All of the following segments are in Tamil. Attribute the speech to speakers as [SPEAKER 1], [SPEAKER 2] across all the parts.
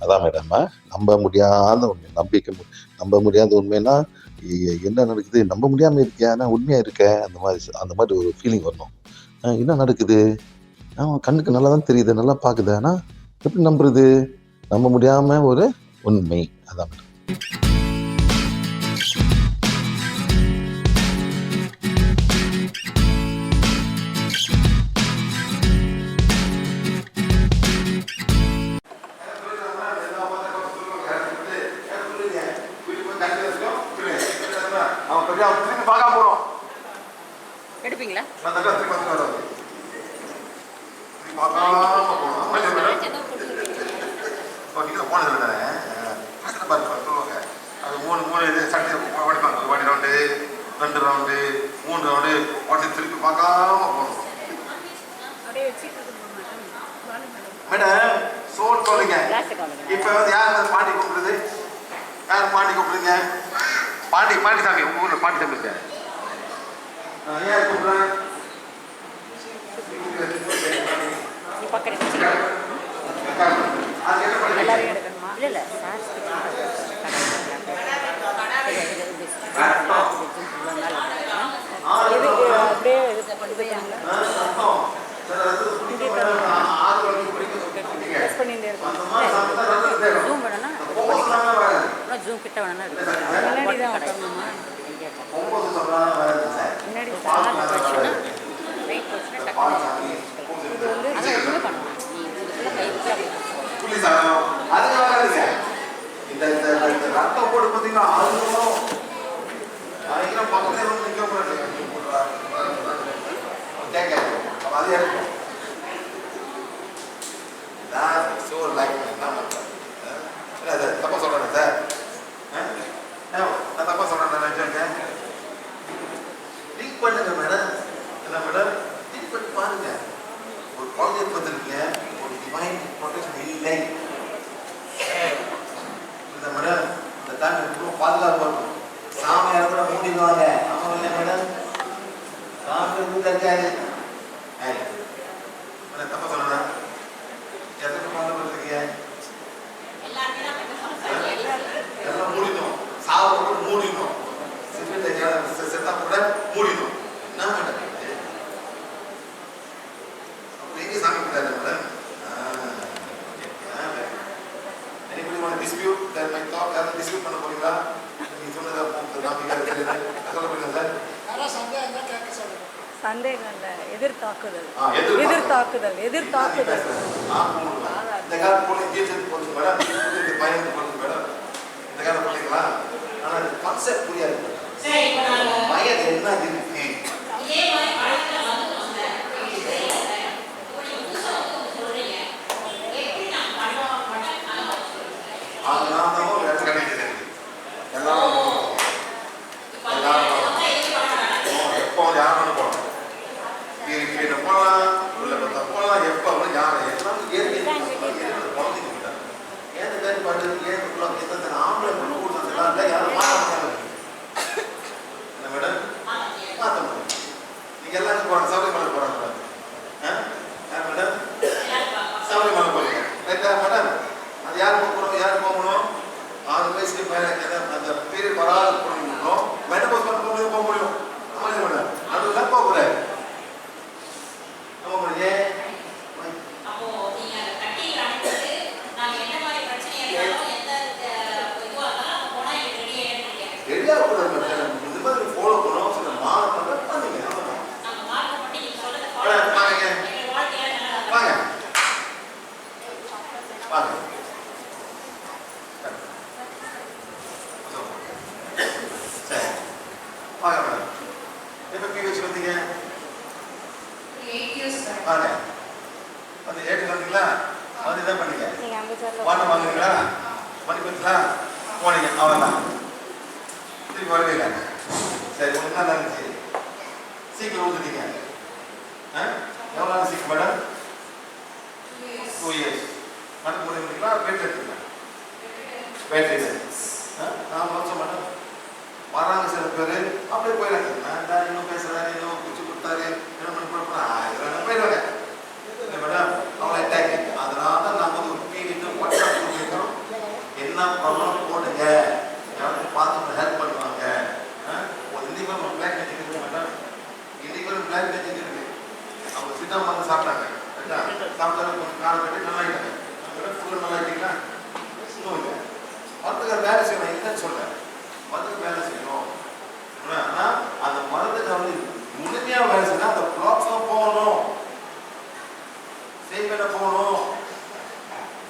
[SPEAKER 1] அதான் மேடம். நம்ப முடியாத உண்மை. நம்ப முடியாத உண்மைன்னா, என்ன நடக்குது? நம்ப முடியாம இருக்கே, ஆனா உண்மையா இருக்கே. அந்த மாரி ஒரு ஃபீலிங் வரணும். என்ன நடக்குது? கண்ணுக்கு நல்லா தான் தெரியுது, நல்லா பாக்குது. ஆனா எப்படி நம்புறது? நம்ப முடியாம ஒரு உண்மை. அதான் மேடம்.
[SPEAKER 2] எடுப்பீங்களா?
[SPEAKER 3] அது 3 இது சட்டை ஓடிப்பாங்க. 1 ரவுண்டு 2 ரவுண்டு 3 ரவுண்டு ஓட்டி திருப்பி பார்க்காம போகணும். மேடம் சோல் சொல்லுங்க. இப்போ யார் பாண்டி கூப்பிடுறது? யார் பாண்டி கூப்பிடுங்க? பாண்டி சாமி. உங்க ஊர்ல பாண்டி சாமி இருக்க யார் கூப்பிடுறேன்?
[SPEAKER 2] எல்லாரையும் எடுக்கணுமா? இல்லை சார் அப்படியே பண்ணிட்டே இருக்கோம். ஜூம் வேணும்னா ஜூம் கிட்ட வேணும்னா முன்னாடி தான் வரணுமா? முன்னாடி வச்சுன்னா வெயிட் வச்சுன்னா டக்குனு இது வந்து அதை ஒன்றுமே பண்ணலாம். கை வச்சு
[SPEAKER 3] இந்த ரத்தம் போட்டு பார்த்தீங்கன்னா அதுக்கெல்லாம் பக்கத்துல நிற்க கூடாது. அதே இருக்கும். தப்பா சொல்றேன் சார். நான் தப்பா சொல்றேன் நினைச்சேன். திங்க் பண்ணுங்க மேடம். என்ன மேடம்? திங்க் பண்ணி பாருங்க. ஒரு குழந்தைய பார்த்துருக்கீங்க, ஒரு டிவைன் ப்ரொடெக்ஷன் இல்லை. இந்த மேடம் இந்த டைம் ரொம்ப பாதுகாப்பு இருக்கும். சாமியார் கூட மூடிடுவாங்க. ஆமா இல்லை மேடம்? சாமி கூட இருக்காது. தப்பா சொல்றேன். எத்தனை குழந்தை பார்த்துருக்கீங்க? எல்லாம் மூடிடும். சாவ கூட மூடிடும். செத்தா கூட மூடிடும். என்ன மேடம்? எங்கே சாமி கூடாது madam? anybody want to dispute that my thought? யாரும் டிஸ்பியூட் பண்ண போறீங்களா? நீ சொன்னதை சொல்ல போறீங்க சார்?
[SPEAKER 2] சந்தேகம் இல்லை. எதிர்த்தாக்குதல்.
[SPEAKER 3] இந்த கால பிள்ளை டீச்சர் போச்சு மேடம். இந்த பையன் போச்சு மேடம். இந்த கால பிள்ளைங்களா? ஆனால் அது கான்செப்ட் புரியாது. பையன் என்ன இருக்கு? எப்போ யாரும் போகலாம். போகலாம் உள்ள பார்த்தா போகலாம். எப்போ யார் எல்லாம் குழந்தைங்க ஏன் வேறுபாடு எத்தனை ஆம்பளை பொண்ணு கொடுத்ததுலாம் இல்லை. யாரும் மாற்ற என்ன மேடம்? மாற்ற முடியும். நீங்க எல்லாரும் போறாங்க. சபரிமலை போறாங்க மேடம். மேடம் சபரிமலை போறீங்க ரைட்டா மேடம்? அது யார் போகணும்? 6 வயசுக்கு மேலே அந்த பீரியட் வராத போகணும். மெனபோஸ் பண்ண போக முடியும். மேடம் அதெல்லாம் போகக்கூடாது. ஏன் இந்த மாதிரி ஃபாலோ பண்ணோம். சில மாற்றம் பண்ணுங்க. வாங்க வாங்க சரி வாங்க மேடம். எப்போ பிஹெச் வந்தீங்க? வாங்க வந்து 8 வந்தீங்களா? வந்து இதான் பண்ணீங்க. வாட்டம் வாங்குறீங்களா? மணி கொடுத்தீங்களா? போனீங்க அவ்வளோதான். திருப்பி வரவே இல்லை. சரி உங்களுக்கு என்ன இருந்துச்சு? சீக்கிரம் ஊற்றுட்டீங்க. எவ்வளோ நாள் சீக்கிரம் மேடம்? 2 years. மணி போடுறீங்களா? பேட்டரி எடுத்துக்கலாம். பேட்டரி 4 வருஷம் மேடம். வராங்க சில பேர் அப்படியே போயிடாங்க. நான் இன்னும் பேசுகிறேன், இன்னும் குச்சி கொடுத்தாரு, என்ன பண்ணி கொடுப்பேன் போயிடுவாங்க. மேடம் அவளை அட்டாக். அதனால தான் நம்ம ஒரு பீரியட் பட்டம் கொடுத்துருக்கோம். சாப்பிட்டாலும் கொஞ்சம் காரம் கட்டி நல்லா ஆகிட்டாங்க. ஃபுல்லாக நல்லா ஆகிட்டீங்களா? இன்னும் இல்லை. மருந்துக்கு வேலை செய்யணும் இல்லைன்னு சொல்கிறேன். மருந்துக்கு வேலை செய்யணும். ஆனால் அந்த மருந்துக்கு வந்து முழுமையாக வேலை செய்யணும். அந்த ப்ளாக்ஸ்லாம் போகணும், செய்வேன போகணும்,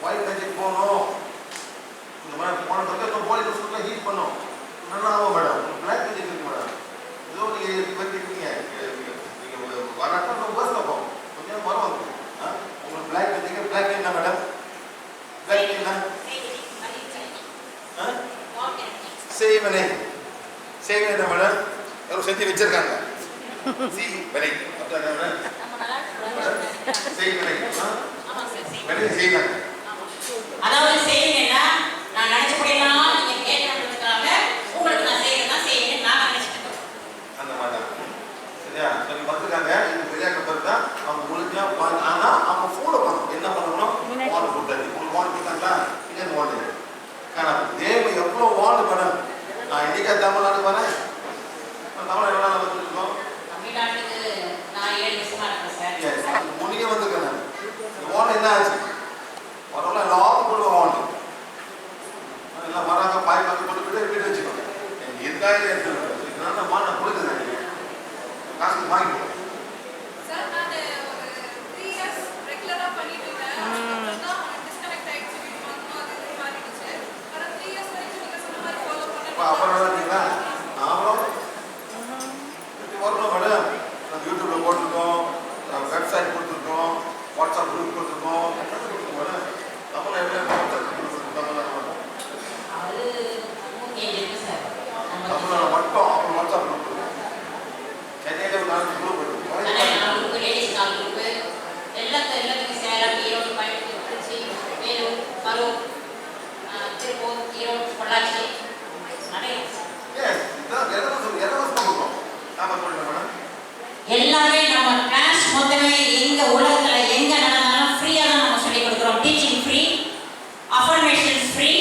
[SPEAKER 3] ஒயிட் மேஜிக் போகணும். இந்த மாதிரி போன பக்கம் போலி சொல்ல ஹீட் பண்ணும். நல்லா ஆகும் மேடம். பிளாக் மேஜிக் இருக்கு மேடம். ஏதோ நீங்கள் பண்ணிருக்கீங்க, நீங்கள் வராட்டம் ரொம்ப வேஸ்ட்டாக போகும். கொஞ்சம் வரும் வந்து உங்களுக்கு பிளாக் மேஜிக். பிளாக் என்ன மேடம்? பிளாக் என்ன? செய்வனை. செய்வனை என்ன மேடம்? யாரும் செஞ்சு வச்சிருக்காங்க. செய்வனை செய்வனை செய்வாங்க.
[SPEAKER 2] அதாவது செய்வீங்கன்னா நான் நினைச்சபடியெல்லாம் நீங்க கேட்கறதுக்காக உங்களுக்கு நான் செய்யறதா செய்யணும் நான் நினைச்சிட்டு
[SPEAKER 3] அந்த மாதிரி தான். சரியா? சொல்லி வந்துருக்காங்க. இது விளையாட்டு பேர் தான். அவங்க முழுமையா ஆனா அவங்க ஃபாலோ பண்ணணும். என்ன பண்ணணும்? வால் போட்டாரு. உங்களுக்கு வால் போட்டாங்களா? இன்னும் வால் ஆனால் தேவை எவ்வளோ வால் மேடம். நான் இன்னைக்கா தமிழ்நாடு வரேன். தமிழ்நாடு எவ்வளோ நாள் வந்துருக்கோம்?
[SPEAKER 2] தமிழ்நாட்டுக்கு நான் 7 வருஷமா இருக்கேன் சார்.
[SPEAKER 3] முன்னிக்கே வந்துருக்கேன். இந்த வால் என்ன ஆச்சு? வரவங்க எல்லாரும் போடுவோம் வால். எல்லாம் வராங்க, பாய் பார்த்து கொண்டு போய் வீட்டு வச்சுக்கோங்க. இருந்தாலும் எடுத்துருக்கேன். நான் கொடுக்குறேன். காசு வாங்கிக்கோ.
[SPEAKER 4] சார் நான் ஒரு 3 இயர்ஸ் ரெகுலரா பண்ணிட்டு இருக்கேன். அதான் டிஸ்கனெக்ட் ஆயிடுச்சு. வீட்டுக்கு வரணும் அது மாறிடுச்சு. ஆனா 3 இயர்ஸ் வரைக்கும் நீங்க சொன்ன மாதிரி ஃபாலோ பண்ணி
[SPEAKER 3] அப்புறம் வரீங்களா? நாமளும் வரணும் மேடம். நாங்கள் யூடியூப்ல போட்டிருக்கோம், வெப்சைட் கொடுத்துருக்கோம், வாட்ஸ்அப் குரூப் கொடுத்துருக்கோம். மேடம் நம்மளும் எப்படி தமிழ்நாடு மட்டும் அப்புறம் வாட்ஸ்அப் குரூப் கொடுக்கும். சென்னையில ஒரு 4 குரூப் இருக்கு.
[SPEAKER 2] எல்லாத்துக்கும் சேலம், ஈரோடு, கோயம்புத்தூர், திருச்சி, வேலூர், கரூர், திருப்பூர், ஈரோடு, பொள்ளாச்சி நிறைய எல்லாமே நம்ம கிளாஸ் மொத்தமே எங்க உலகத்துல எங்க நடந்தாலும் ஃப்ரீயா தான் நம்ம சொல்லி கொடுக்குறோம். Teaching free, affirmations free,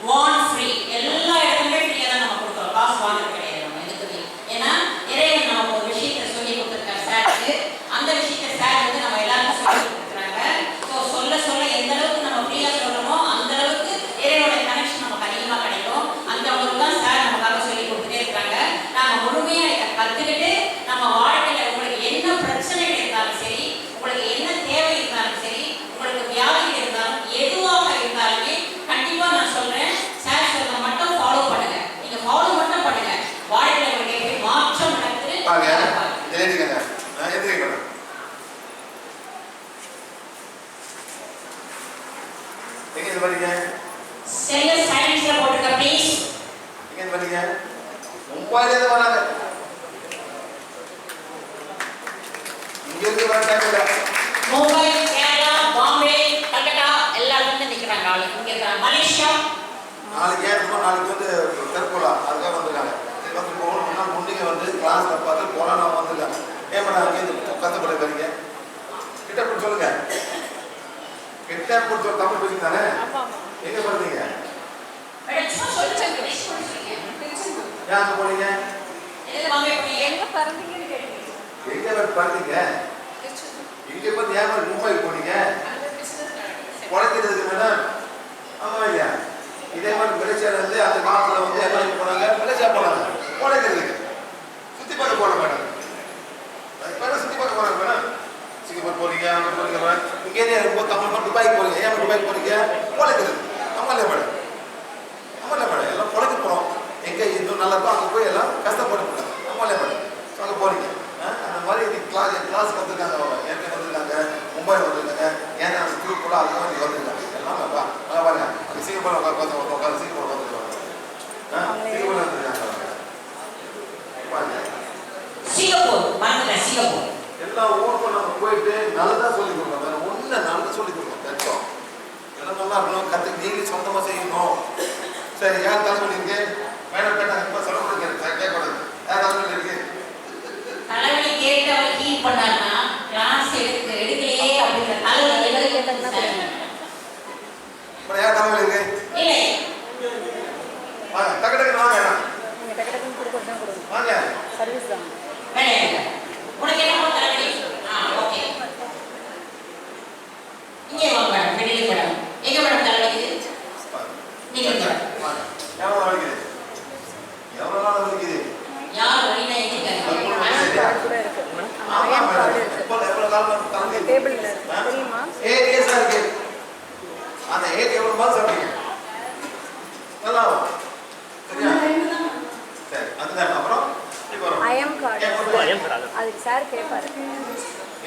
[SPEAKER 2] warn free, எல்லா இடத்துலயுமே ஃப்ரீயா தான் நம்ம கொடுக்குறோம். காசு வாங்குறது கிடையாது நம்ம எதுக்குமே. ஏன்னா இறைவன் நமக்கு ஒரு விஷயத்தை சொல்லி கொடுத்துருக்காரு சாருக்கு. அந்த விஷயத்தை சார் வந்து நம்ம எல்லாருக்கும் சொல்லி கொடுத்துருக்காங்க. ஸோ சொல்ல சொல்ல எந்த அளவுக்கு நம்ம ஃப்ரீயா சொல்றோமோ அந்த அளவுக்கு இறைவனோட கனெக்ஷன் நமக்கு அதிகமாக கிடைக்கும். அந்த அளவுக்கு தான் சார் நமக்காக சொல்லி கொடுத்துட்டே இருக்காங்க. நாங்க முழுமையா இதை கத்துக்கிட்டு நம்ம வாழ்க்கையில உங்களுக்கு என்ன பிரச்சனைகள் இருந்தாலும் சரி, உங்களுக்கு என்ன தேவை இருந்தாலும் சரி, உங்களுக்கு வியாதி இருந்தாலும் எதுவாக இருந்தாலுமே கண்டிப்பா நான் சொல்றேன், சார் சொல்றத மட்டும் ஃபாலோ பண்ணுங்க. நீங்க ஃபாலோ மட்டும் பண்ணுங்க, வாழ்க்கையில உங்களுக்கு எப்படி மாற்றம் நடக்குது
[SPEAKER 3] பாருங்க. எழுதிக்கங்க. நான் எழுதிக்கிறேன். எங்க இது வரீங்க?
[SPEAKER 2] செல்ல சைலன்ஸ்ல போட்டுக்க ப்ளீஸ்.
[SPEAKER 3] எங்க இது வரீங்க? மும்பைல இருந்து வராங்க. இங்க இருந்து வர டைம்ல
[SPEAKER 2] மும்பை, கேரளா, பாம்பே, கல்கட்டா எல்லாரும் நிக்கிறாங்க. ஆளுங்க இங்க இருக்காங்க. மலேசியா
[SPEAKER 3] நாளைக்கு ஏறணும். நாளைக்கு வந்து திருப்பூரா அதுக்காக வந்துருக்காங்க. வந்து போகணும்னா முன்னிங்க வந்து கிளாஸ்ல பார்த்து கொரோனா வந்துருக்காங்க. ஏன் பண்ண அங்கேருந்து கற்றுப்பட வரீங்க? கிட்ட போட்டு சொல்லுங்க. கிட்ட போட்டு தமிழ் பேசுங்க தானே? எங்க போறீங்க? ஏன் அங்க போனீங்க?
[SPEAKER 4] எங்க பறந்தீங்கன்னு கேட்டீங்க.
[SPEAKER 3] எங்க பறந்தீங்க? இங்க வந்து ஏன் மும்பை போனீங்க? குறைக்கிறதுக்கு மேடம். ஆமா இல்லையா? இதே மாதிரி மலேசியால இருந்து அந்த காலத்துல வந்து எல்லாம் போனாங்க, மலேசியா போனாங்க குறைக்கிறதுக்கு. சுத்தி பார்க்க போன மேடம். சுத்தி பார்க்க போறாங்க மேடம். சிங்கப்பூர் போறீங்க, அங்க போறீங்க மேடம். இங்கே ரொம்ப தமிழ் துபாய் போறீங்க. ஏன் துபாய் போறீங்க? குறைக்கிறது. ஆமாம் மேடம். ஆமாம் மேடம். எல்லாம் குறைக்க போறோம். எங்க இன்னும் நல்லா இருக்கும் அங்கே போய் எல்லாம் கஷ்டப்பட்டு போறாங்க. ஆமாம் மேடம். அங்கே போறீங்க. அந்த மாதிரி கிளாஸ் வந்துருக்காங்க. ஏற்கனவே வந்துருக்காங்க, மும்பை வந்துருக்காங்க. ஏன்னா குரூப் கூட அதுக்கு வந்து வந்துருக்காங்க. எல்லாம் பாருங்க. அந்த சிங்கப்பூர் உட்காந்து சிங்கப்பூர் வந்துருக்காங்க. சிங்கப்பூர் வந்துருக்காங்க.
[SPEAKER 2] சிங்கப்பூர்
[SPEAKER 3] எல்லா ஊருக்கும் நம்ம போயிட்டு நல்லதா சொல்லி கொடுக்கணும். வேற ஒண்ணு நல்லதா சொல்லி கொடுக்கணும். தச்சோம் எல்லாம் நல்லா இருக்கணும். கற்றுக்கு நீங்களே சொந்தமா செய்யணும். சரி, யார் தலைவலி இருக்கு? மேடம் கேட்டாங்க. இப்போ சொல்ல கொடுக்குறேன். கேட்கக்கூடாது. யார் தலைவலி இருக்கு?
[SPEAKER 2] தலைவலி கேட்டு அவர் ஹீல் பண்ணாருன்னா கிளாஸ் எடுக்கலையே அப்படிங்கிற தலைவலி கேட்டாங்க.
[SPEAKER 3] யார் தலைவலி இருக்கு?
[SPEAKER 2] இல்லை
[SPEAKER 3] வாங்க, டக்கு டக்குன்னு வாங்க.
[SPEAKER 4] நீங்க டக்கு டக்குன்னு கொடுக்கறது
[SPEAKER 3] வாங்க.
[SPEAKER 4] சர்வீஸ் தான்.
[SPEAKER 2] உனக்கு என்ன தலைவலி? ஓகே இங்கே வாங்க மேடம், வெளியில மேடம். எங்க மேடம் தலை வலிக்குது? நீங்க மேடம்.
[SPEAKER 3] எவ்வளோ வலிக்குது? எவ்வளோ நாள் வலிக்குது?
[SPEAKER 2] யார் வலினா எங்க
[SPEAKER 4] கூட இருக்கு.
[SPEAKER 3] ஆமா மேடம். எவ்வளோ காலம் தலை
[SPEAKER 4] டேபிள்ல இருக்கு. தெரியுமா?
[SPEAKER 3] 8 இயர்ஸ் இருக்கு. அந்த 8 எவ்வளோ மாதம் சாப்பிட்டீங்க? நல்லா சரியா? சரி அதுதான். அப்புறம் இப்போ வரும்.
[SPEAKER 4] IIM card. அதுக்கு சார் கேட்பாரு.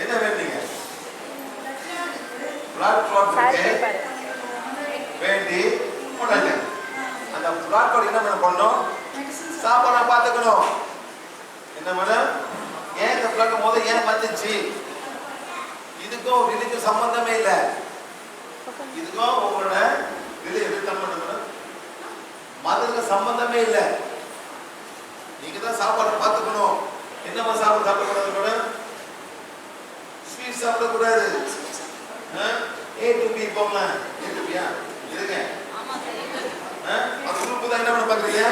[SPEAKER 3] என்ன வேண்டீங்க? பிளாட் கிளாட்
[SPEAKER 4] சார் கேட்பாரு.
[SPEAKER 3] வேண்டி போட்டாங்க. அந்த பிளாட் கிளாட் என்ன பண்ணணும்? சாப்பாடை பார்த்துக்கணும். என்ன மேடம்? ஏன் இந்த பிளாட் முதல்ல ஏன் வந்துச்சு? இதுக்கும் ரிலிஜன் சம்பந்தமே இல்லை. இதுக்கும் உங்களோட ரிலிஜன் மதத்துக்கு சம்பந்தமே இல்லை. நீங்க தான் சாப்பாடை பார்த்துக்கணும். என்னமா சாப்பிடக்கூடாது மேடம்? ஸ்வீட் சாப்பிடக்கூடாது. A to B போகலாம். A to B இருங்க. அது உள்ள தான் என்ன பண்ண பார்க்குறீங்க?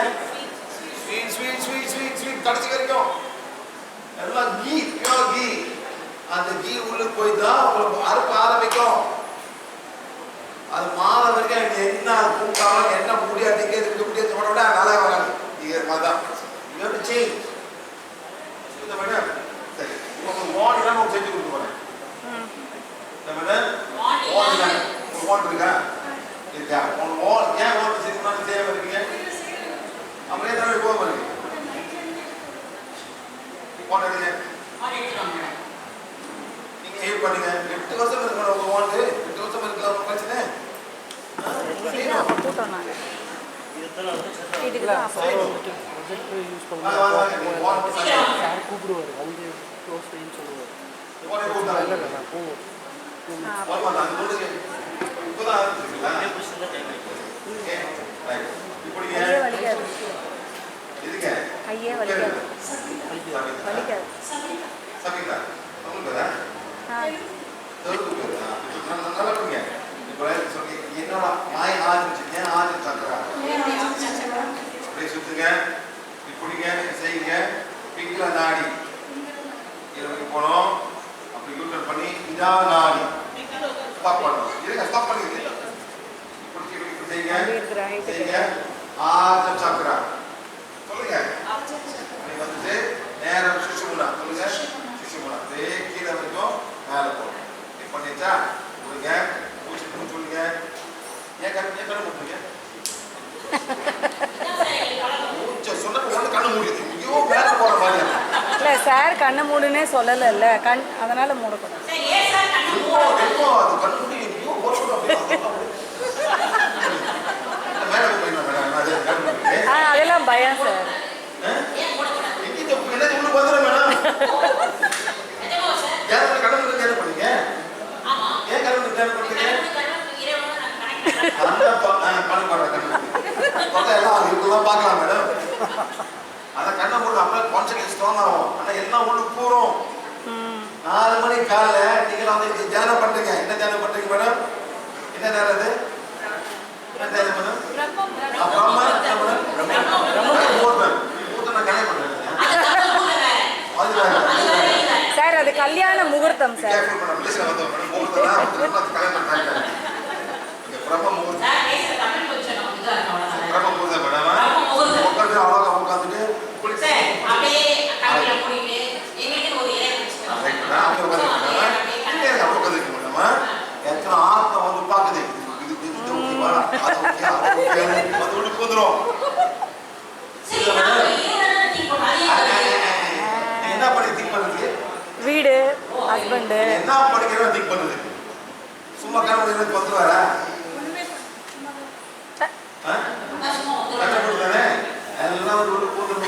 [SPEAKER 3] Sweet sweet sweet sweet sweet கடைசி வரைக்கும் எல்லாம் கீ, பியூர் கீ. அந்த கீ உள்ள போய் தான் உங்களுக்கு அறுப்பு ஆரம்பிக்கும். அது மாத வரைக்கும் என்ன கூட்டாலும் என்ன முடியாது முடியாது விட நல்லா வராது. இது மாதிரிதான் மேடம். சரி உங்களுக்கு வான் எல்லாம் செஞ்சு கொடுக்க போறேன். வான் இருக்கா? இருக்கா? உங்களுக்கு வான் ஏன் வான் செஞ்சு செய்ய இருக்கீங்க? அப்படியே தான் போக பாருங்க. வான் எடுங்க. நீங்க ஹெல்ப் பண்ணுங்க. 8 வருஷம் இருக்கு உங்க வான். 8 வருஷம் இருக்குல்ல உங்க பிரச்சனை.
[SPEAKER 4] கூட்டம் நாங்க இதுக்கு தான்
[SPEAKER 5] ப்ரொஜெக்டர் யூஸ் பண்ணுவோம். சார் கூப்பிடுவார் வந்து க்ளோஸ் பண்ணி சொல்லுவார். இல்லை இல்லை நான் போவோம்.
[SPEAKER 4] ஐயே வலிக்காது. ஐயே வலிக்காது. வலிக்காது.
[SPEAKER 3] என்னோட மாய ஆரம்பிச்சுங்க அப்படியே சுத்துங்க. இப்படிங்க செய்யுங்க. பிங்க்ல நாடி இருபது போனோம். அப்படி யூட்டர் பண்ணி இதா நாடி ஸ்டாப் பண்ணணும். இருங்க ஸ்டாப் பண்ணிடுங்க. இப்படி செய்யுங்க. செய்யுங்க. ஆஜம் சாப்பிட்றா சொல்லுங்க. வந்துட்டு நேரம் சுஷுமுனா சொல்லுங்க. சுஷுமுனா அதே கீழே வரைக்கும் மேலே போகும். இப்படி பண்ணிச்சா கொடுங்க. மூச்சு சொல்லுங்க. ஏன் கண்ணு மூட்டுங்க? மூச்சை சொன்ன உடனே கண்ணு மூடிது. ஐயோ மேலே போற மாதிரி
[SPEAKER 4] இல்லை சார் கண்ணை மூடுனே சொல்லலைல்ல கண் அதனால மூடக்கூடாது.
[SPEAKER 3] அது கண்ணு மூடி ஐயோ ஓடுறோம் மேலே போயிடலாம் மேடம்.
[SPEAKER 4] அதெல்லாம் பயம் சார்.
[SPEAKER 3] என்ன உள்ள வந்துடும் மேடம். யாரும் கடவுள் தேர்வு பண்ணீங்க? ஏன் கடவுள் தேர்வு பண்ணீங்க? பார்க்கலாம் மேடம். அந்த கண்ணை மூணு அப்படியே கான்சென்ட்ரேட் ஸ்ட்ராங் ஆகும். ஆனா எல்லாம் உள்ளுக்கு போறோம். 4 மணி காலைல நீங்க வந்து தியானம் பண்றீங்க. என்ன தியானம் பண்றீங்க மேடம்? என்ன நேரம் அது? என்ன தியானம் மேடம்?
[SPEAKER 4] சார் அது கல்யாண முகூர்த்தம் சார்.
[SPEAKER 3] ஆத்மா வந்து பாக்குது. என்ன பண்ணி திங்க் பண்ணுது?
[SPEAKER 4] வீடு ஹஸ்பண்ட்
[SPEAKER 3] என்ன படிக்கிறோம் திங்க் பண்ணுது. சும்மா கனவு வந்துருவாரா? கஷ்டப்படுதானே எல்லாம் ஒரு போதும்.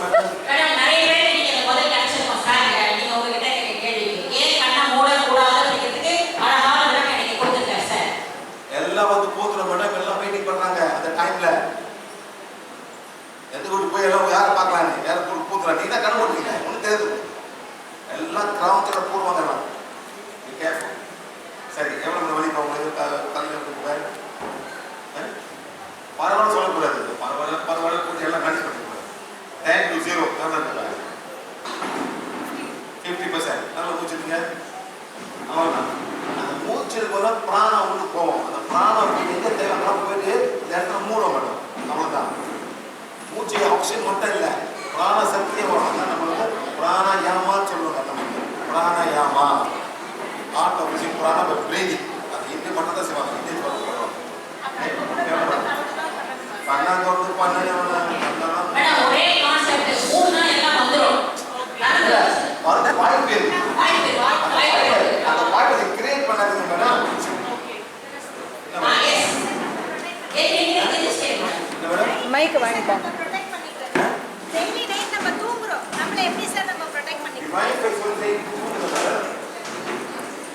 [SPEAKER 2] நிறைய பேர் நீங்க முதல்ல நினைச்சிருக்கோம் சார். நீங்க உங்ககிட்ட கேள்வி ஏன் கண்ணை மூடக்கூடாது அப்படிங்கிறதுக்கு அழகான விளக்கம் எனக்கு கொடுத்துருக்காரு சார்.
[SPEAKER 3] எல்லாம் வந்து போதும் மேடம். எல்லாம் மீட்டிங் பண்றாங்க அந்த டைம்ல. எந்த கூட்டு போய் எல்லாம் யாரை பார்க்கலாம்? யாரை போதுறா? நீ தான் கண்ணு போட்டுருக்கீங்க. ஒன்றும் தெரியுது. எல்லாம் கிராமத்தில் போடுவாங்க. நான் கேட்போம். சரி எவ்வளோ வழி உங்களுக்கு தலையில் போவேன். பரவாயில்ல சொல்லக்கூடாது. பரவாயில்ல கொஞ்சம் எல்லாம் மேனேஜ் பண்ணிக்கூடாது. 10 to 0 எவ்வளோ 50%. நல்லா மூச்சுங்க. அவ்வளோதான். அந்த மூச்சு முடிச்சதுக்கு போது பிராணம் உள்ள போவோம். அந்த பிராணம் எங்க தேவைன்னா போயிட்டு இந்த இடத்துல மூட மாட்டோம். அவ்வளவுதான். மூச்சு ஆக்சிஜன் மட்டும் இல்லை, பிராண சக்தியை வரும். அதான் நம்மளுக்கு பிராணாயாமான்னு சொல்லுவாங்க. நம்மளுக்கு pranayama art of using prana by breathing. அது இந்தி மட்டும் தான் செய்வாங்க. இந்தி பண்ணுவாங்க. பண்ணாங்க வந்து
[SPEAKER 2] மேடம் ஒரே கான்செப்ட் மூணுனா எல்லாம் வந்துரும்.
[SPEAKER 3] அது வாய்ப்பு இருக்கு.
[SPEAKER 2] வாய்ப்பு
[SPEAKER 3] அந்த வாய்ப்பை கிரியேட் பண்ணாதுங்க மேடம்.
[SPEAKER 2] எஸ் இது ஸ்டேட்மென்ட்
[SPEAKER 6] மைக் வாங்கிட்டாங்க.
[SPEAKER 7] ப்ரொடெக்ட் பண்ணிக்கிறோம். டெய்லி நைட் நம்ம தூங்குறோம். நம்மள எப்படி சார் நம்ம ப்ரொடெக்ட் பண்ணிக்கிறோம்?
[SPEAKER 3] வாய்ப்பை சொல்லி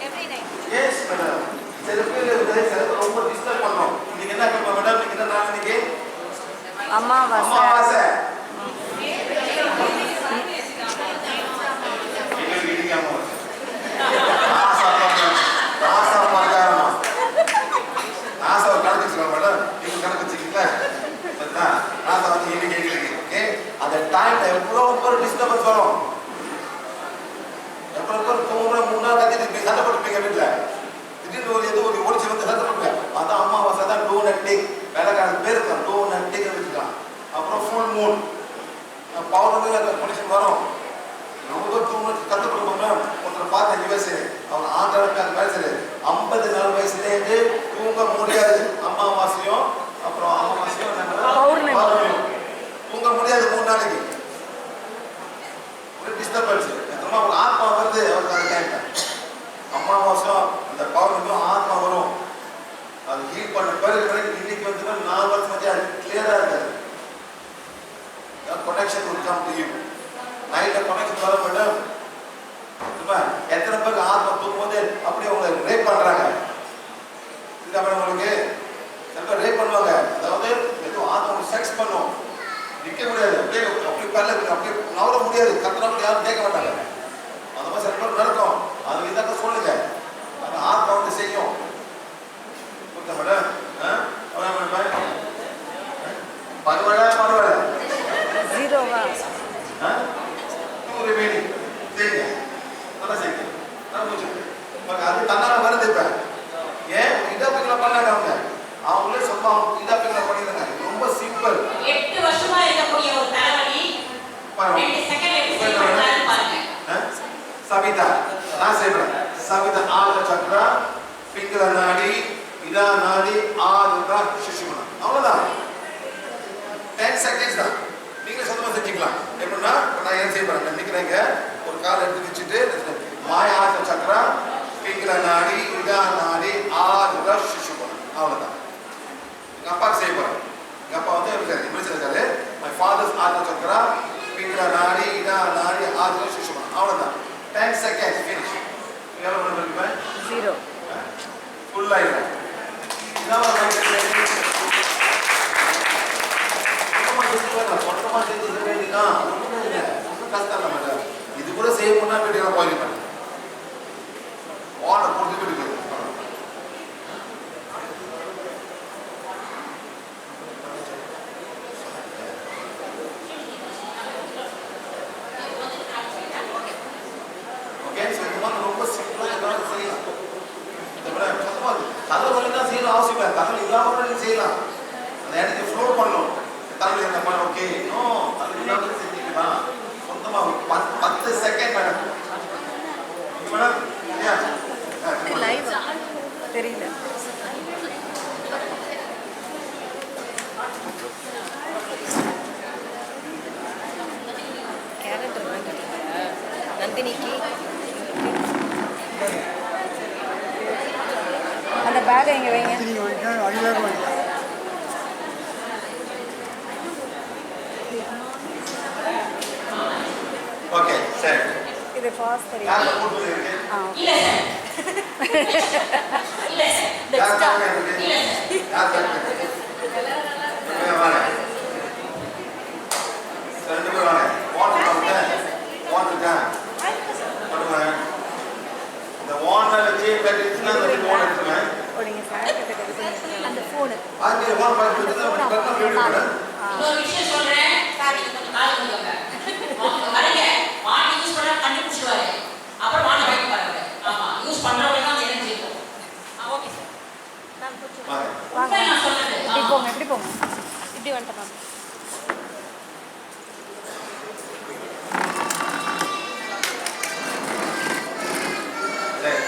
[SPEAKER 7] எவ்ரி நைட்.
[SPEAKER 3] Yes madam. சில பேர் சில பேர் ரொம்ப டிஸ்டர்ப் பண்றோம். நீங்க என்ன பண்ணுங்க மேடம்? நீங்க என்ன நாள் இன்னைக்கு
[SPEAKER 6] அமாவாசை.
[SPEAKER 3] அமாவாசை. எங்க வீட்டுக்கு அமாவாசை. நாசா பார்க்காரமா. நாசாவை கணக்கு வச்சுக்கோங்க மேடம். நீங்க கணக்கு வச்சுக்கீங்களா? சரிங்களா? நாசா வந்து இன்னைக்கு எங்களுக்கு ஓகே. அந்த டைம்ல எவ்வளவு டிஸ்டர்பன்ஸ் வரும். எவ்வளவு தூங்குற 3 நாள் கத்திட்டு சண்டை போட்டுப்பீங்க வீட்டுல. திடீர்னு ஒரு ஏதோ ஒரு ஒளிச்சு வந்து சண்டை போட்டுங்க. அதான் அமாவாசை தான் டோன் அண்ட் டேக். வேலைக்காரன் பேர் இருக்கலாம். டோன் அண்ட் டேக் வச்சுக்கலாம். அப்புறம் ஃபுல் மூன் பௌர்ணமி கண்டிஷன் வரும். ரொம்ப தூங்க கற்றுக்கொடுப்பாங்க. ஒருத்தர் பார்த்தேன் யுஎஸ்ஏ. அவர் ஆந்திராவுக்கு அந்த வேலை செய்யுது. 54 வயசுலேருந்து தூங்க முடியாது. அமாவாசையும் அப்புறம் அமாவாசையும் பௌர்ணமியும் தூங்க முடியாது 3 நாளைக்கு. ஒரு டிஸ்டர்பன்ஸ் எத்தனை ஒரு ஆத்மா வருது அவருக்கு அந்த டைம். அமாவாசையும் அந்த பௌர்ணமியும் ஆத்மா வரும். அது ஹீல் பண்ண பிறகு இன்னைக்கு வந்து 4 வருஷம் வச்சு அது கிளியராக இருக்காது. Connection will come to you. நைட்ல கனெக்ஷன் வர மேடம். எத்தனை பேருக்கு ஆத்மா தூங்கும்போது அப்படியே உங்களை ரேப் பண்றாங்க. இதுதான் மேடம் உங்களுக்கு சில பேர் ரேப் பண்ணுவாங்க. அதாவது ஏதோ ஆத்மா செக்ஸ் பண்ணும். நிற்க முடியாது. அப்படியே அப்படி பல்ல அப்படியே நவர முடியாது. கத்துனா கூட யாரும் கேட்க மாட்டாங்க. அந்த மாதிரி சில பேர் நடக்கும். அது இதாக்க சொல்லுங்க. அந்த ஆத்மா வந்து செய்யும். புரியுதா மேடம்? பரவாயில்ல
[SPEAKER 6] ஜீரோவா?
[SPEAKER 3] ரிமைனிங் செய்யுங்க. நல்லா செய்யுங்க. அது தன்னால வருது. இப்ப ஏன் இடாப்பிக்கலாம் பண்ணாங்க அவங்க. அவங்களே சொந்தம் அவங்க இடாப்பிக்கலாம் பண்ணிடுறாங்க. ரொம்ப சிம்பிள்.
[SPEAKER 2] 8 வருஷமா இருக்கக்கூடிய ஒரு தலைவலி 2 செகண்ட் எப்படி செய்யறாங்க பாருங்க.
[SPEAKER 3] சவிதா நான் செய்றேன். சவிதா ஆல சக்ரா பிங்கல நாடி இதா நாடி ஆதுரா சுஷுமனா. அவ்வளவுதான். 10 செகண்ட்ஸ் தான். நீங்க சொந்தமா செஞ்சுக்கலாம். எப்படின்னா நான் ஏன் செய்ய போறேன் நினைக்கிறேங்க. ஒரு கால் எடுத்து வச்சுட்டு மாயாச சக்கரா பிங்கல நாடி இதா நாடி ஆதுரா சுஷுமனா. அவ்வளவுதான். எங்க அப்பாக்கு செய்ய போறேன். எங்க அப்பா வந்து இருக்காரு. மை ஃபாதர்ஸ் ஆத்ம சக்கரா பிங்கல நாடி இதா நாடி ஆதுரா சுஷுமனா. அவ்வளவுதான். 10 seconds finish. எவ்வளவு பண்ணுவீங்க?
[SPEAKER 6] 0.
[SPEAKER 3] ஃபுல் ஆயிடும். இதாவா சொந்தமா செஞ்சு வேண்டிதான். ஒன்றும் இல்லை. ஒன்றும் கஷ்டம் இல்லை மேடம். இது கூட செய்யணும்னா வீட்டுக்கு போயிருப்பேன். வாடை கொடுத்து வீட்டுக்கு ரொம்ப சிம்பிளா செய்யலாம். கதவு வழி தான் செய்யணும் அவசியம் இல்லை. கதவு இல்லாமல் செய்யலாம். அந்த இடத்துக்கு ஃப்ளோ பண்ணணும். தமிழ் என்ன பண்ண ஓகே நோ அது இல்லாம செஞ்சுக்கலாம். சொந்தமா 10 செகண்ட் மேடம். மேடம்
[SPEAKER 6] லைவ் தெரியல. கேரக்டர் நந்தினிக்கு அந்த பேக்கை இங்கே வைங்க.
[SPEAKER 3] ஓகே சரி.
[SPEAKER 6] இது ஃபாஸ்ட் தெரியும்.
[SPEAKER 3] யார் போட்டு இருக்கு?
[SPEAKER 2] இல்ல சார்.
[SPEAKER 3] யார் போட்டு இருக்கு? யார் போட்டு இருக்கு? வாங்க. ரெண்டு பேரும் வாங்க. வாட்டர் வாங்க. பண்ணுங்க. இந்த வாட்டர் வச்சு பேட்டினா அந்த போன் எடுத்துறேன்.
[SPEAKER 6] ஓடிங்க சார் கிட்ட அந்த ஃபோன்.
[SPEAKER 3] ஆஞ்சே வாட்டர் பாக்கெட் எடுத்து கரெக்ட்டா வீடியோ பண்ணு.
[SPEAKER 2] இன்னொரு விஷயம் சொல்றேன். சார் இது கொஞ்சம் கால் பண்ணுங்க. வரீங்க. வாட்டர் யூஸ் பண்ணா கண்டுபிடிச்சிடுவாரு. அப்புறம் வாட்டர் வைக்க பாருங்க. ஆமா யூஸ் பண்றவங்க தான் எனர்ஜி இருக்கும்.
[SPEAKER 3] வாங்க.
[SPEAKER 6] வாங்க
[SPEAKER 2] நான் சொன்னது
[SPEAKER 6] இப்படி போங்க இப்படி போங்க இப்படி வந்துட்டேன் மேம்.
[SPEAKER 3] சரி.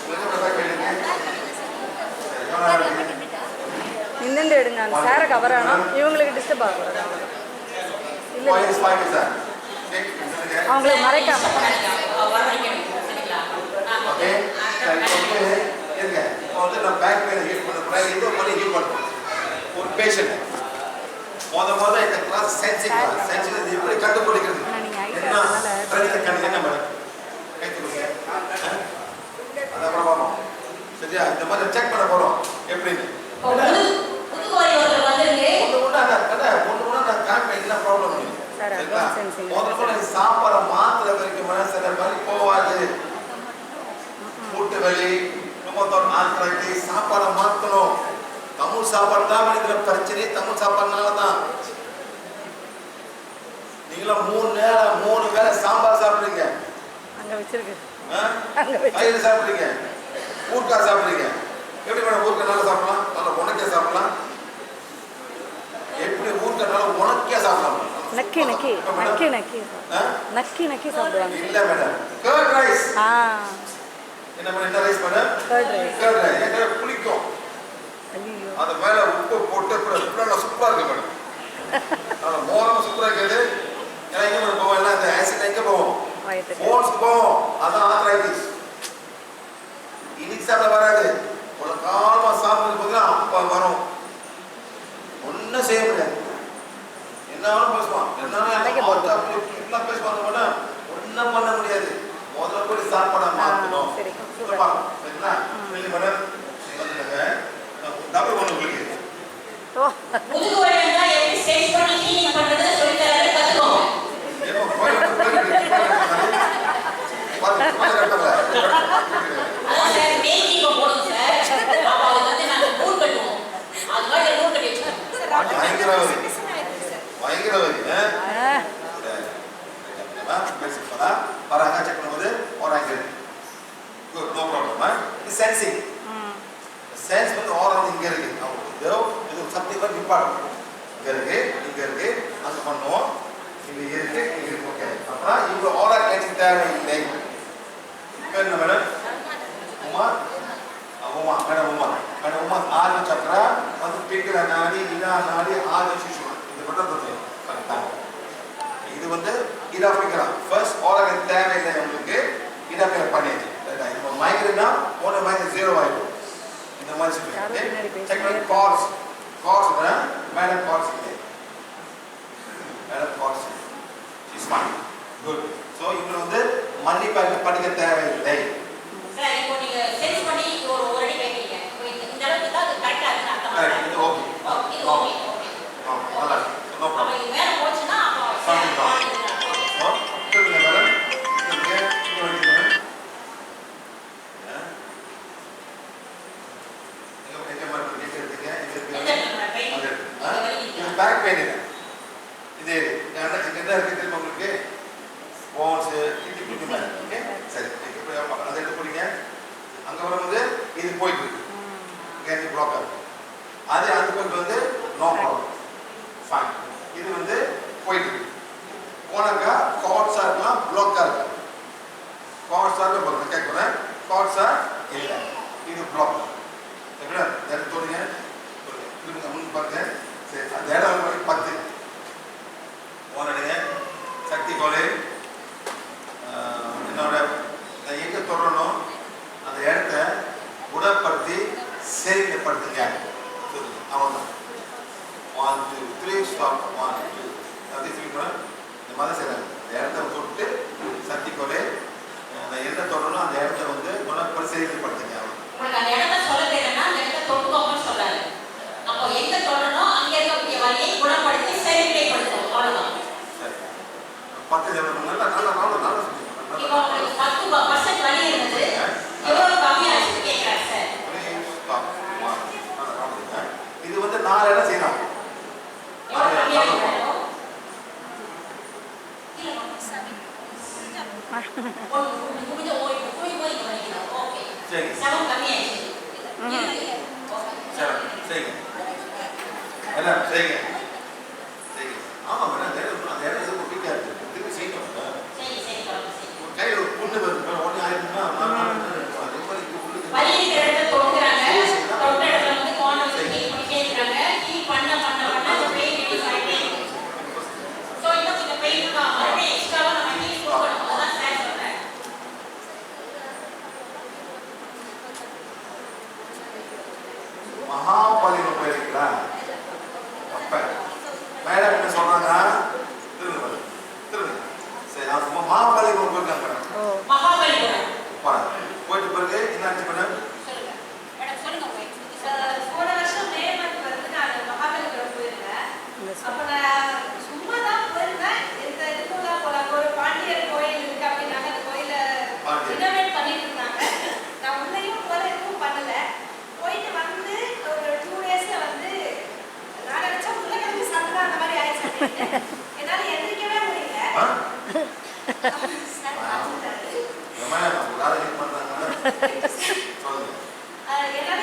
[SPEAKER 3] உங்களுக்கு பேக் பண்ணிடுங்க. சரி, எவ்வளோ நேரம் இருக்கு?
[SPEAKER 6] நின்னுண்டு எடுங்க அந்த சேரை கவர் ஆனால் இவங்களுக்கு டிஸ்டர்ப் ஆகக்கூடாது இல்லை
[SPEAKER 3] Why is fine, sir? Take it, sir.
[SPEAKER 6] அவங்களுக்கு மறைக்காம
[SPEAKER 2] வர வைக்கணும் சரிங்களா
[SPEAKER 3] ஓகே சரி இப்போ வந்து இருங்க இப்போ வந்து நான் பேக் பெயின் ஹீல் பண்ண போகிறேன் ஏதோ பண்ணி ஹீல் பண்ணுறோம் ஒரு பேஷண்ட் முத இந்த கிளாஸ் சென்சிங் இது எப்படி கண்டுபிடிக்கிறது
[SPEAKER 6] நீங்க ஐடியா
[SPEAKER 3] என்ன
[SPEAKER 6] அதனால
[SPEAKER 3] பிரச்சனை கண்டு என்ன மேடம் கை கொடுங்க அப்புறம் பார்ப்போம் சரியா இந்த மாதிரி செக் பண்ண போகிறோம் எப்படின்னு
[SPEAKER 2] புதுக்கோட்டை ஒருத்தர் வந்திருக்கு
[SPEAKER 3] ஒன்று நான் காமிப்பேன் என்ன ப்ராப்ளம் இல்லை
[SPEAKER 6] சார் அட்வான்ஸ் சென்சிங்
[SPEAKER 3] முதல்ல சாப்பாடை மாத்திரை வரைக்கும் சில மாதிரி போவாது மூட்டு வலி ஆத்திரைக்கு சாப்பாடை மாற்றணும் தமிழ் சாப்பாடு தான் இருக்கிற பிரச்சனை தமிழ் சாப்பாடுனால தான் நீங்களும் 3 வேளை சாம்பார் சாப்பிடுறீங்க
[SPEAKER 6] அங்க வச்சிருக்கு
[SPEAKER 3] பயிர் சாப்பிடுறீங்க ஊறுகாய் சாப்பிடுறீங்க எப்படி மேடம் ஊறுகாய் நல்லா சாப்பிடலாம் நல்லா உணக்கே சாப்பிடலாம் எப்படி ஊறுகாய் நல்லா உணக்கே சாப்பிடலாம்
[SPEAKER 6] நக்கி நக்கி நக்கி நக்கி நக்கி நக்கி சாப்பிடுவாங்க
[SPEAKER 3] இல்ல மேடம் கர்ட் ரைஸ் என்ன மேடம் என்ன rice madam
[SPEAKER 6] curd rice
[SPEAKER 3] curd rice என்ன புளிக்கும்
[SPEAKER 6] ஐயோ
[SPEAKER 3] அது மேல உப்பு போட்டு நல்லா சூப்பரா இருக்கு மேடம் அது மோரம் சூப்பரா இருக்குது ஏன்னா எங்க மேடம் போவோம் எல்லாம் இந்த ஆசிட் எங்க போவோம்
[SPEAKER 6] வயிற்றுக்கு
[SPEAKER 3] போன்ஸ் போவோம் அதான் ஆர்த்ரைட்டிஸ் இன்னைக்கு சாப்பிட வராது ஒரு காலமா சாப்பிடுறது பார்த்தீங்கன்னா அப்ப வரும் ஒன்றும் செய்ய முடியாது என்ன வேணும் பேசுவான் என்ன பேசுவாங்க மேடம் ஒன்றும் பண்ண முடியாது முதல்ல போய் சாப்பாடை மாற்றணும்
[SPEAKER 6] சரி
[SPEAKER 3] சரிங்களா இல்லை மேடம் வந்துடுங்க டபுள் ஒன்று உங்களுக்கு
[SPEAKER 6] ஓ
[SPEAKER 2] புதுக்கோட்டை தான் எப்படி சேல்ஸ் பண்ணி கிளீனிங் பண்றது சொல்லி தரது கத்துக்கோங்க அதான் சார் மேக்கிங்க போடுங்க சார் அப்போ அதுக்கு வந்து நாங்கள் நூல் கட்டுவோம் அது மாதிரி நூல் கட்டி வச்சுக்கோங்க
[SPEAKER 3] பயங்கரவாதி பயங்கரவாதி வராங்க செக் பண்ணும்போது வராங்க குட் நோ ப்ராப்ளம் இது சென்சிங் சென்ஸ் வந்து ஓரம் இங்கே இருக்கு இது சம்திங் வந்து இம்பார்ட்டன்ட் இங்கே இருக்கு அது பண்ணுவோம் இங்கே இருக்கு ஓகே அப்புறம் இவ்வளோ ஓரா கேட்டிங் தேவையில்லை என்ன மேடம் உமா உமா மேடம் உமா ஆறு சக்கரா வந்து பிங்கிற நாடி இனா நாடி ஆறு சிசு இது மட்டும் இது வந்து இதா பிக்கலாம் ஃபர்ஸ்ட் ஓரகன் தேவையில்லை உங்களுக்கு இதா பிக்க பண்ணியாச்சு இப்போ மைக்ரேனா போன மைக்ரேன் 0 ஆயிடும் இந்த மாதிரி சொல்லுங்க செக் பண்ணி கார்ஸ் மேடம் கார்ஸ் இல்லை madam cars is fine good so இவங்க வந்து மன்னிப்பாக படிக்க தேவையில்லை
[SPEAKER 2] சார் இப்போ நீங்க சேல்ஸ் பண்ணி ஒரு அடி வைக்கிறீங்க இந்த அளவுக்கு தான் அது கரெக்டா இருக்குன்னு அர்த்தம்
[SPEAKER 3] இது ஓகே
[SPEAKER 2] இது ஓகே ஓகே
[SPEAKER 3] நல்லா நோ
[SPEAKER 2] அப்போ
[SPEAKER 3] ப்ராப்ளம்
[SPEAKER 2] இது மேலே போச்சுன்னா அப்போ
[SPEAKER 3] சொல்லுங்க மேடம் பேக் பெயின் இது என்ன இருக்கு தெரியுமா உங்களுக்கு போன்ஸ் இது பிடிக்குமா ஓகே சரி அதை எடுத்து பிடிங்க அங்கே வரும்போது இது போயிட்டு இருக்கு கேட்டி பிளாக் ஆகும் அது அந்த பக்கம் வந்து நோ ப்ராப்ளம் ஃபைன் இது வந்து போயிட்டு இருக்கு போனாக்கா கார்ட்ஸாக இருக்கலாம் பிளாக்காக இருக்கலாம் கார்ட்ஸாக இருக்க போகிறேன் கேட்குறேன் கார்ட்ஸாக இல்லை இது பிளாக் எப்படியா எடுத்து தோணுங்க திரும்ப முன் பாருங்க சரி அந்த இடம் வந்து 10 போனடுங்க சக்தி கோலை என்னோட நான் எங்கே தொடரணும் அந்த இடத்த குணப்படுத்தி சரிப்படுத்துங்க சொல்லுங்க அவ்வளோதான் 1 2 3 ஸ்டாப் 1 2 அப்படி சொல்லி இந்த மாதிரி செய்யறாங்க இந்த இடத்த தொட்டு சக்தி கோலை நான் என்ன தொடரணும் அந்த இடத்த வந்து குணப்படுத்தி சரிப்படுத்துங்க
[SPEAKER 2] உங்களுக்கு அந்த இடத்த சொல்ல தெரியலன்னா அந்த இடத்த தொட்டுக்கோங்கன்னு சொல்லாது அப்போ எங்க தொடரணும் அங்க இருக்கக்கூடிய வலியை குணப்படுத்தி சரிப்படுத்தணும் அவ்வளவுதான்
[SPEAKER 3] சரி 10 நல்லா நல்லா நல்லா நல்லா
[SPEAKER 2] இப்போ உங்களுக்கு 10% வலி இருந்தது எவ்வளவு கம்மியாச்சு கேட்கறாரு சார்
[SPEAKER 3] இது வந்து 4 இடம் செய்யலாம்
[SPEAKER 2] எவ்வளவு கம்மியா இருக்கும்
[SPEAKER 3] செய்யுங்க. எல்லாம் செய்யுங்க. செய்யுங்க. ஆமா மேடம், அந்த இடம் ரொம்ப வீக்கா இருக்கு. திருப்பி செய்யணும்.
[SPEAKER 2] சரி சரி தொடர்ந்து செய்யுங்க.
[SPEAKER 3] ஒரு கையில் ஒரு புண்ணு வருது மேடம், உடனே ஆயிருக்குன்னா அதே மாதிரி
[SPEAKER 2] வலி இருக்கிற இடத்துல தொடுக்குறாங்க. தொட்ட இடத்துல வந்து கோணம் வச்சு ஹீல் பண்ணிட்டே இருக்காங்க. ஹீல் பண்ண அந்த பெயின் ரிலீஸ் ஆகிட்டே இருக்கும். ஸோ இன்னும் கொஞ்சம் பெயின் இருக்கா மறுபடியும் எக்ஸ்ட்ராவா நம்ம ஹீல் கொடுக்கணும். அதான் சார் சொல்றேன்.
[SPEAKER 3] மகாபலிபுரம் போயிருக்கீங்களா? அப்ப மேடம் என்ன சொல்றாங்க? திரும்ப திரும்ப சரி, நான் மகாபலிபுரம் போயிருக்காங்க மேடம்.
[SPEAKER 2] மகாபலிபுரம்
[SPEAKER 3] போயிட்டு பிறகு என்ன ஆச்சு மேடம்?
[SPEAKER 2] சொல்லுங்க மேடம், சொல்லுங்க உங்க
[SPEAKER 7] போன வருஷம் மே மந்த் வந்து நான் மகாபலிபுரம் போயிருந்தேன். அப்ப நான் சும்மா தான் போயிருந்தேன். இந்த இதுக்குள்ள போலாம், ஒரு பாண்டியர் கோயில் இருக்கு அப்படின்னாங்க. அந்த கோயில ரினோவேட் பண்ணிட்டு இருந்தாங்க. நான் உள்ளேயும் போல எதுவும் பண்ணல. போயிட்டு வந்து ஒரு 2 டேஸ்ல வந்து நான் நினைச்சா உலகத்துக்கு சண்டை அந்த மாதிரி ஆயிடுச்சு. என்னால எந்திரிக்கவே முடியல.
[SPEAKER 3] மேடம் உங்களால ஹெல்ப் பண்றாங்க சொல்லுங்க.
[SPEAKER 7] என்னால